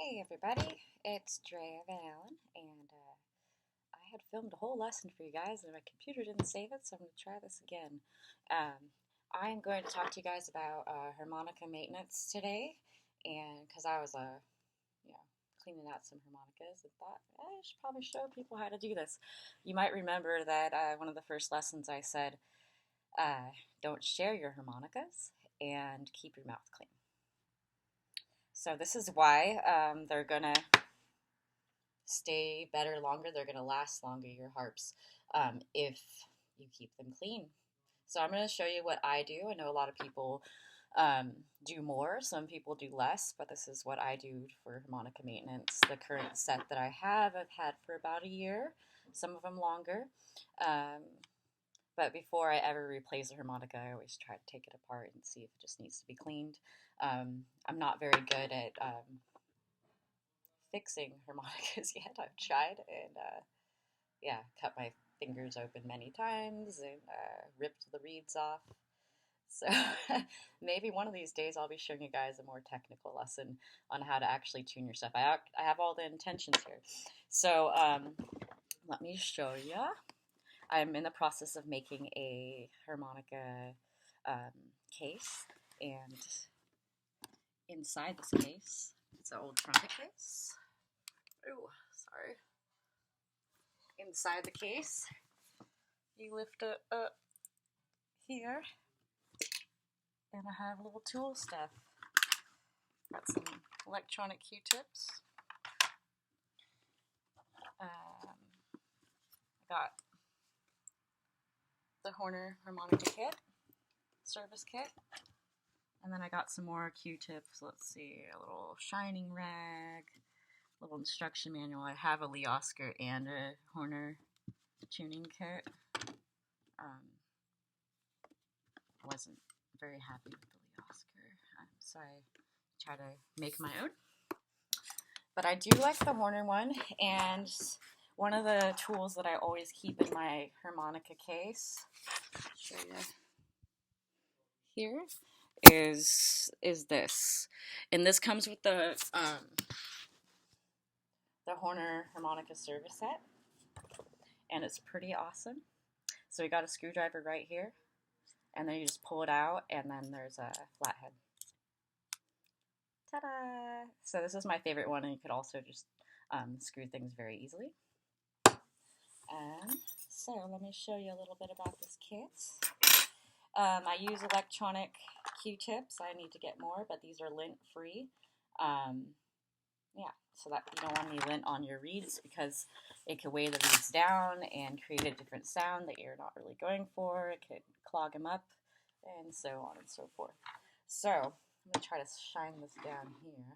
Hey everybody, it's Drea Van Allen, and I had filmed a whole lesson for you guys, and my computer didn't save it, so I'm going to try this again. I'm going to talk to you guys about harmonica maintenance today, and because I was, you know, cleaning out some harmonicas and thought I should probably show people how to do this. You might remember that one of the first lessons I said, don't share your harmonicas and keep your mouth clean. So this is why they're going to stay better longer. They're going to last longer, your harps, if you keep them clean. So I'm going to show you what I do. I know a lot of people do more. Some people do less, but this is what I do for harmonica maintenance. The current set that I have, I've had for about a year, some of them longer. But before I ever replace a harmonica, I always try to take it apart and see if it just needs to be cleaned. I'm not very good at fixing harmonicas yet. I've tried and cut my fingers open many times and ripped the reeds off. So maybe one of these days I'll be showing you guys a more technical lesson on how to actually tune your stuff. I have all the intentions here. So let me show you. I'm in the process of making a harmonica case, and inside this case, it's an old trumpet case. Oh, sorry. Inside the case, you lift it up here, and I have little tool stuff. Got some electronic Q-tips. I got the Horner harmonica kit, service kit, and then I got some more Q-tips. Let's see, a little shining rag, little instruction manual. I have a Lee Oscar and a Horner tuning kit. Wasn't very happy with the Lee Oscar, so I try to make my own. But I do like the Horner one, and one of the tools that I always keep in my harmonica case, I'll show you here, is this, and this comes with the Horner harmonica service set, and it's pretty awesome. So we got a screwdriver right here, and then you just pull it out, and then there's a flathead. Ta-da! So this is my favorite one, and you could also just screw things very easily. So let me show you a little bit about this kit. I use electronic Q-tips. I need to get more, but these are lint-free. So that you don't want any lint on your reeds because it could weigh the reeds down and create a different sound that you're not really going for. It could clog them up, and so on and so forth. So I'm going to try to shine this down here.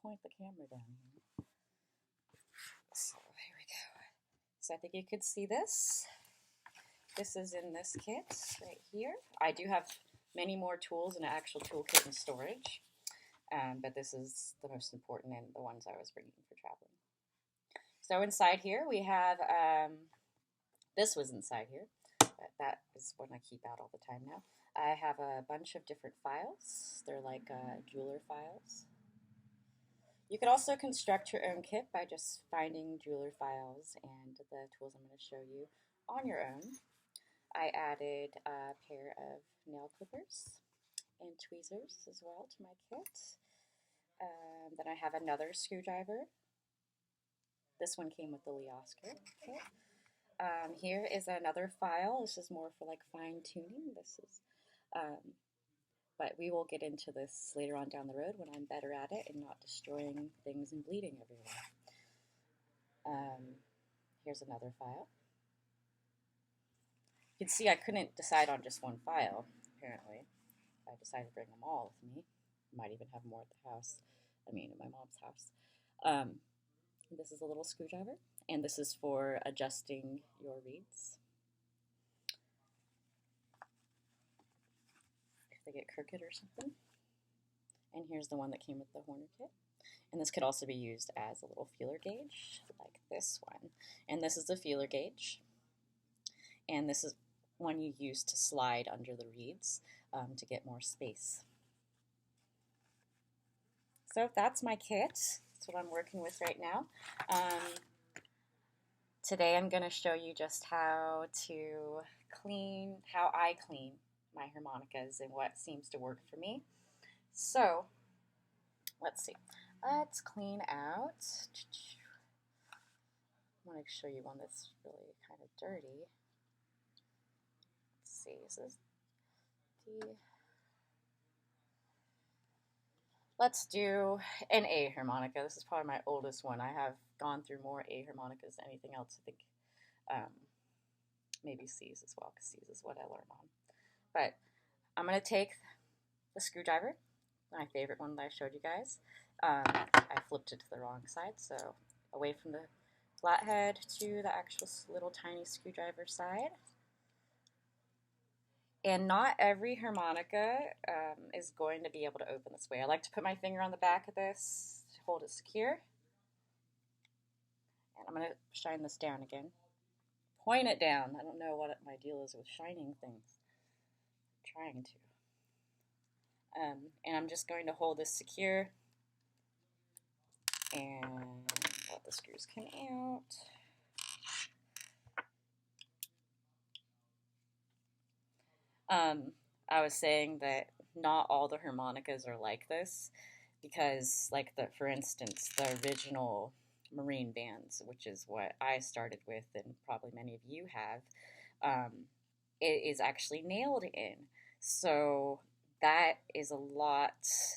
Point the camera down here. So here we go. So I think you could see this. This is in this kit right here. I do have many more tools in an actual toolkit and storage, but this is the most important and the ones I was bringing for traveling. So inside here we have, this was inside here, but that is one I keep out all the time now. I have a bunch of different files. They're like jeweler files. You could also construct your own kit by just finding jeweler files and the tools I'm going to show you on your own. I added a pair of nail clippers and tweezers as well to my kit. Then I have another screwdriver. This one came with the Lee Oscar kit. Here is another file. This is more for like fine tuning. This is, but we will get into this later on down the road when I'm better at it and not destroying things and bleeding everywhere. Here's another file. You can see I couldn't decide on just one file, apparently. I decided to bring them all with me. Might even have more at the house. I mean, at my mom's house. This is a little screwdriver, and this is for adjusting your reeds. If they get crooked or something. And here's the one that came with the Horner kit. And this could also be used as a little feeler gauge, like this one. And this is the feeler gauge. And this is one you use to slide under the reeds to get more space. So that's my kit. That's what I'm working with right now. Today I'm going to show you just how I clean my harmonicas and what seems to work for me. So let's see. Let's clean out. I want to show you one that's really kind of dirty. Let's see. This is D. Let's do an A harmonica. This is probably my oldest one. I have gone through more A harmonicas than anything else. I think maybe C's as well, because C's is what I learned on. But I'm going to take the screwdriver, my favorite one that I showed you guys. I flipped it to the wrong side, so away from the flathead to the actual little tiny screwdriver side. And not every harmonica is going to be able to open this way. I like to put my finger on the back of this to hold it secure. And I'm going to shine this down again. Point it down. I don't know what my deal is with shining things. I'm trying to. And I'm just going to hold this secure and let the screws come out. I was saying that not all the harmonicas are like this, because for instance, the original marine bands, which is what I started with and probably many of you have, it is actually nailed in. So that is a lot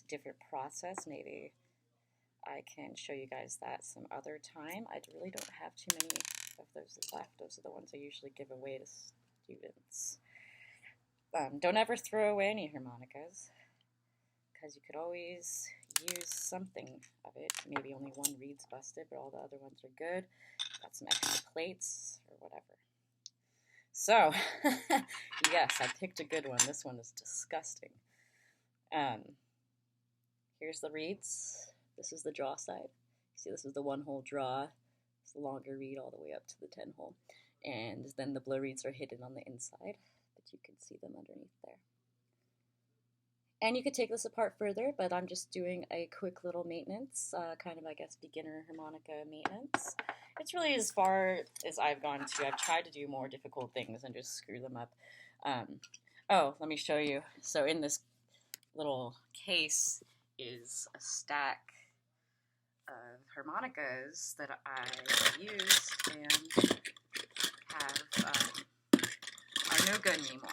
different process. Maybe I can show you guys that some other time. I really don't have too many of those left. Those are the ones I usually give away to students. Don't ever throw away any harmonicas, because you could always use something of it. Maybe only one reed's busted, but all the other ones are good. Got some extra plates or whatever. So, yes, I picked a good one. This one is disgusting. Here's the reeds. This is the draw side. See, this is the 1-hole draw. It's the longer reed all the way up to the 10-hole. And then the blow reeds are hidden on the inside, but you can see them underneath there. And you could take this apart further, but I'm just doing a quick little maintenance, kind of, I guess, beginner harmonica maintenance. It's really as far as I've gone to. I've tried to do more difficult things and just screw them up. Oh, let me show you. So in this little case is a stack of harmonicas that I used and are no good anymore.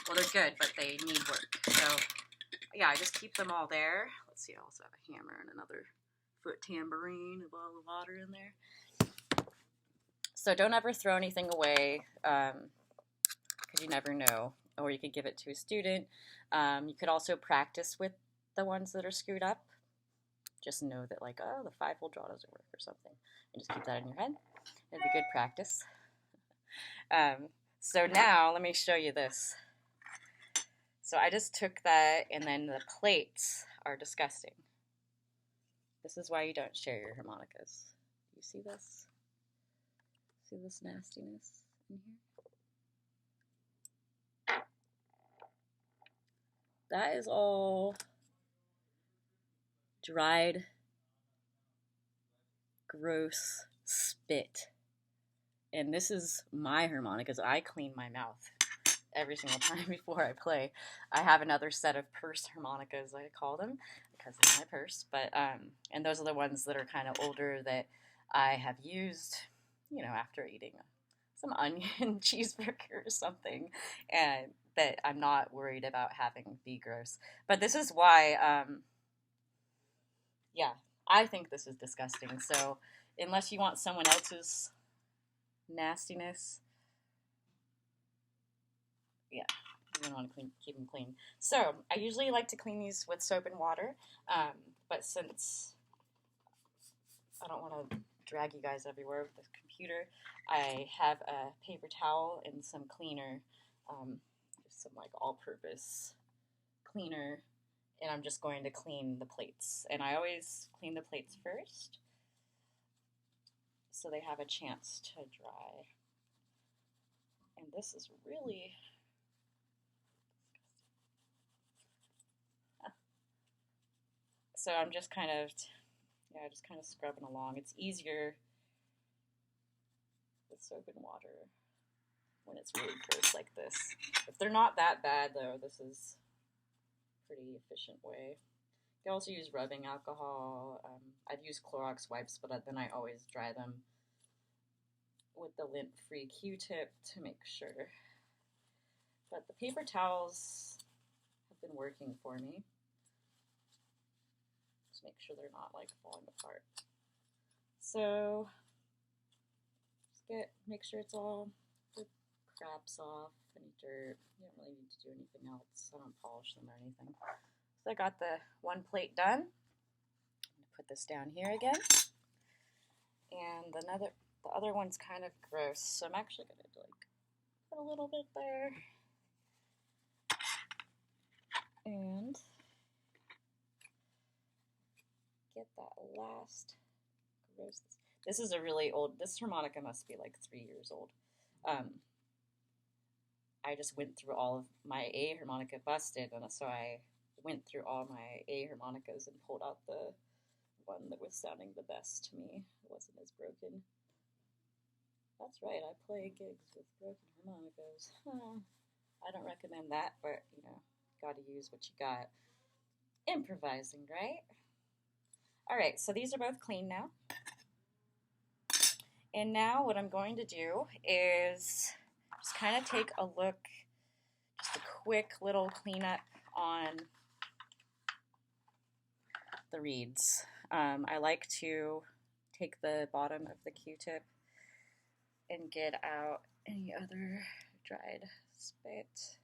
Well, they're good, but they need work. So yeah, I just keep them all there. Let's see, I also have a hammer and another foot tambourine with all the water in there. So don't ever throw anything away, because you never know. Or you could give it to a student. You could also practice with the ones that are screwed up. Just know that, like, oh, the 5-hole draw doesn't work or something. And just keep that in your head. It'd be good practice. So now, let me show you this. So I just took that, and then the plates are disgusting. This is why you don't share your harmonicas. You see this? See this nastiness in here? That is all dried, gross spit. And this is my harmonicas. I clean my mouth every single time before I play. I have another set of purse harmonicas, I call them, because of my purse. But and those are the ones that are kind of older that I have used, you know, after eating some onion cheeseburger or something, and that I'm not worried about having be gross. But this is why, yeah, I think this is disgusting. So unless you want someone else's nastiness, yeah, you don't want to keep them clean. So I usually like to clean these with soap and water, but since I don't want to drag you guys everywhere with the computer, I have a paper towel and some cleaner, just some like all-purpose cleaner, and I'm just going to clean the plates. And I always clean the plates first, so they have a chance to dry. And this is really So I'm just kind of, yeah, just kind of scrubbing along. It's easier with soap and water when it's really gross like this. If they're not that bad though, this is a pretty efficient way. You can also use rubbing alcohol. I've used Clorox wipes, but then I always dry them with the lint-free Q-tip to make sure. But the paper towels have been working for me. Just make sure they're not like falling apart. So just make sure it's all the craps off, any dirt. You don't really need to do anything else. I don't polish them or anything. So I got the one plate done. I'm gonna put this down here again. And the other one's kind of gross, so I'm actually gonna like put a little bit there. And get that last gross. This is a really old, this harmonica must be like 3 years old. I just went through all of my A harmonica busted, and so I went through all my A harmonicas and pulled out the one that was sounding the best to me. It wasn't as broken. That's right, I play gigs with broken harmonicas. I don't recommend that, but you know, gotta use what you got. Improvising, right? Alright, so these are both clean now. And now what I'm going to do is just kind of take a look, just a quick little cleanup on the reeds. I like to take the bottom of the Q-tip and get out any other dried spit.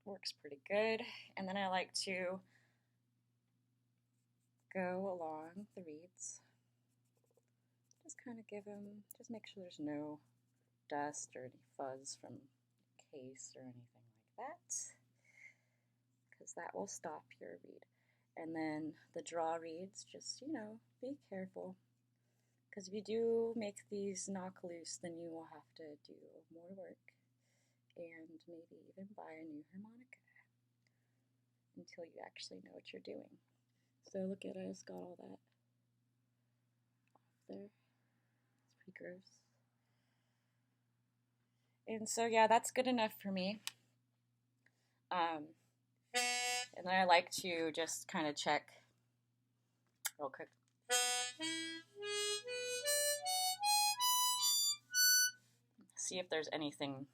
Works pretty good. And then I like to go along the reeds. Just kind of give them, just make sure there's no dust or any fuzz from the case or anything like that, because that will stop your reed. And then the draw reeds, just, you know, be careful, because if you do make these knock loose, then you will have to do more work and maybe even buy a new harmonica until you actually know what you're doing. So look at it, I just got all that off there. It's pretty gross. And so yeah, that's good enough for me. And then I like to just kind of check real quick. See if there's anything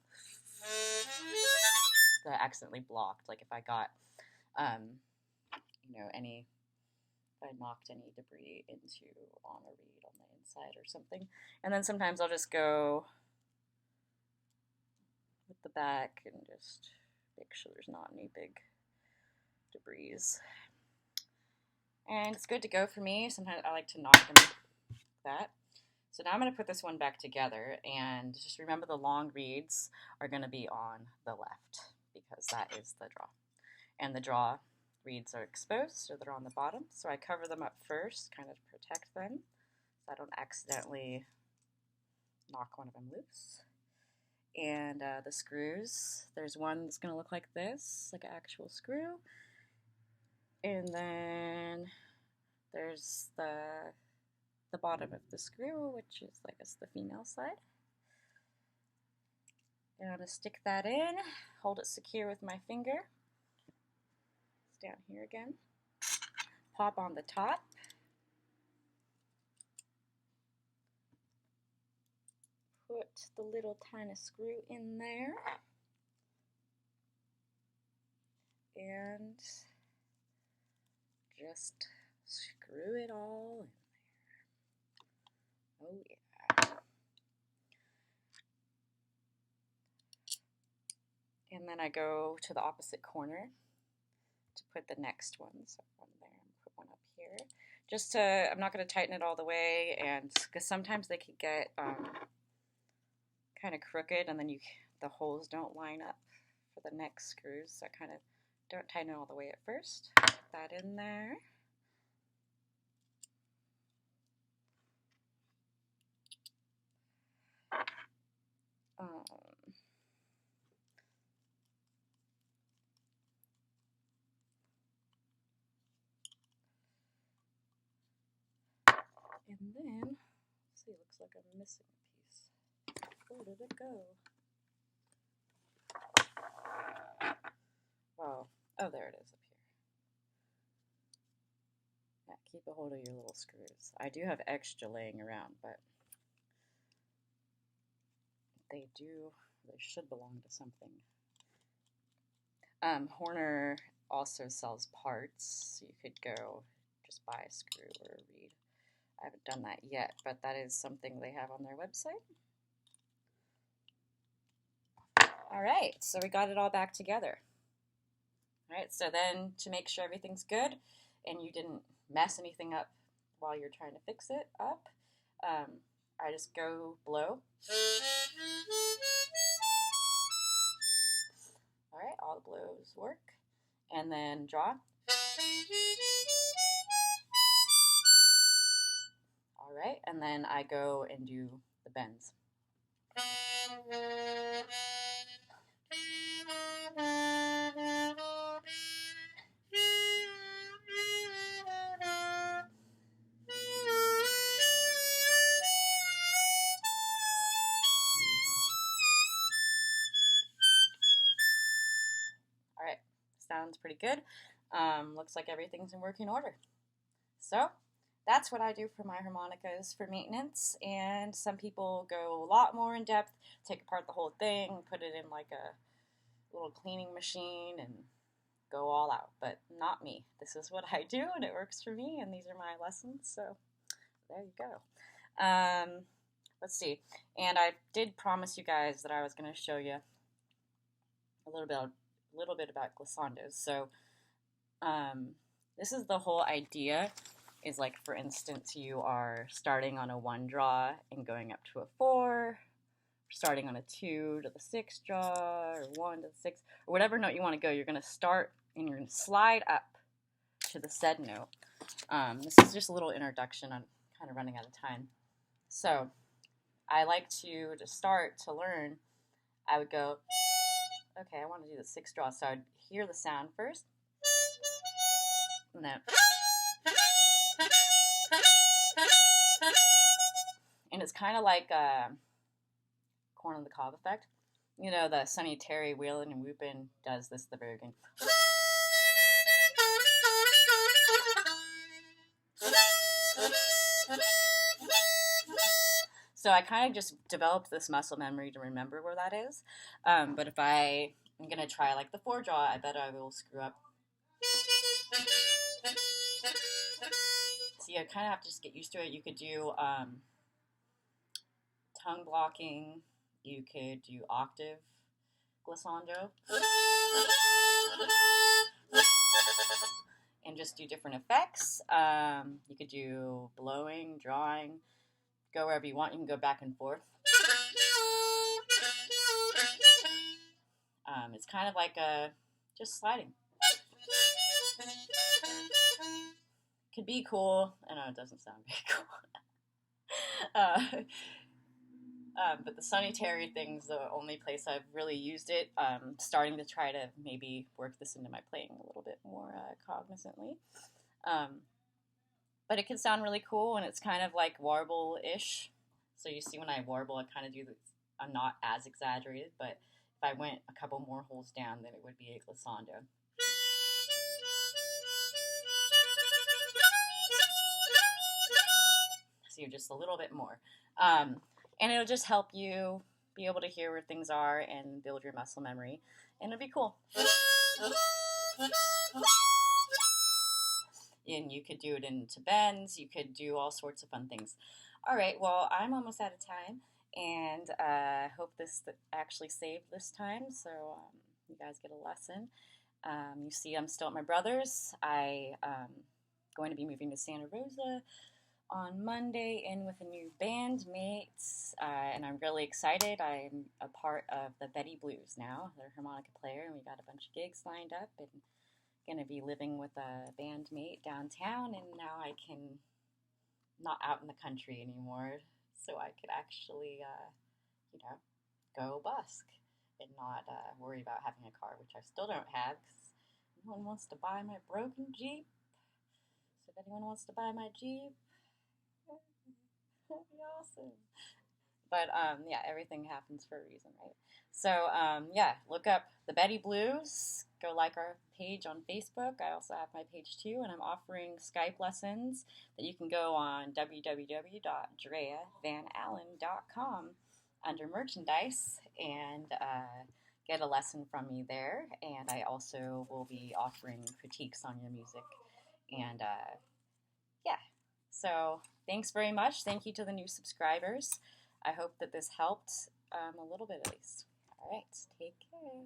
that I accidentally blocked, like if I got, you know, if I knocked any debris on a reed on the inside or something. And then sometimes I'll just go with the back and just make sure there's not any big debris. And it's good to go for me. Sometimes I like to knock them like that. So now I'm going to put this one back together, and just remember the long reeds are going to be on the left because that is the draw. And the draw reeds are exposed, so they're on the bottom. So I cover them up first, kind of to protect them, so I don't accidentally knock one of them loose. And the screws, there's one that's going to look like this, like an actual screw. And then there's the bottom of the screw, which is, I guess, the female side. And I'm going to stick that in, hold it secure with my finger. It's down here again. Pop on the top. Put the little tiny screw in there. And just screw it all in there. Oh yeah. And then I go to the opposite corner to put the next one. So one there, and put one up here. Just to, I'm not going to tighten it all the way, and because sometimes they could get kind of crooked, and then the holes don't line up for the next screws. So I kind of don't tighten it all the way at first. Put that in there. then, let's see, looks like I'm missing a piece. Where did it go? Oh, there it is up here. Yeah, keep a hold of your little screws. I do have extra laying around, but they should belong to something. Horner also sells parts, so you could go just buy a screw or a reed. I haven't done that yet, but that is something they have on their website. All right, so we got it all back together. All right, so then to make sure everything's good and you didn't mess anything up while you're trying to fix it up, I just go blow. All right, all the blows work. And then draw. All right, and then I go and do the bends. All right, sounds pretty good. Looks like everything's in working order. So that's what I do for my harmonicas for maintenance, and some people go a lot more in depth, take apart the whole thing, put it in like a little cleaning machine and go all out, but not me. This is what I do, and it works for me, and these are my lessons, so there you go. Let's see, and I did promise you guys that I was going to show you a little bit about Glissandos. So this is the whole idea, is like, for instance, you are starting on a 1 draw and going up to a 4, starting on a 2 to the 6 draw, or 1 to the 6, or whatever note you want to go. You're going to start and you're going to slide up to the said note. This is just a little introduction. I'm kind of running out of time. So I like to start to learn, I would go, okay, I want to do the 6 draw, so I'd hear the sound first, and then, and it's kind of like corn on the cob effect. You know, the Sonny Terry wheelin' and whoopin' does this at the very beginning. So I kind of just developed this muscle memory to remember where that is. But if I'm going to try like the 4 draw, I bet I will screw up. So you kind of have to just get used to it. You could do tongue blocking. You could do octave glissando. And just do different effects. You could do blowing, drawing, go wherever you want. You can go back and forth. It's kind of like just sliding. Could be cool. I know it doesn't sound very cool. But the Sonny Terry thing's the only place I've really used it. Starting to try to maybe work this into my playing a little bit more cognizantly. But it can sound really cool, and it's kind of like warble-ish. So you see when I warble, I kind of do this. I'm not as exaggerated, but if I went a couple more holes down, then it would be a glissando. So you're just a little bit more. And it'll just help you be able to hear where things are and build your muscle memory. And it'll be cool. And you could do it into bends. You could do all sorts of fun things. All right, well, I'm almost out of time. And I hope this actually saved this time, so you guys get a lesson. You see, I'm still at my brother's. I'm going to be moving to Santa Rosa on Monday, in with a new bandmate, and I'm really excited. I'm a part of the Betty Blues now, their harmonica player, and we got a bunch of gigs lined up, and going to be living with a bandmate downtown, and now I can not out in the country anymore, so I could actually, go busk and not worry about having a car, which I still don't have, because no one wants to buy my broken Jeep. So if anyone wants to buy my Jeep, That'd be awesome. But yeah, everything happens for a reason, right? So yeah, look up the Betty Blues. Go like our page on Facebook. I also have my page too, and I'm offering Skype lessons that you can go on www.dreavanallen.com under merchandise and get a lesson from me there. And I also will be offering critiques on your music. And yeah, so thanks very much. Thank you to the new subscribers. I hope that this helped a little bit at least. All right, take care.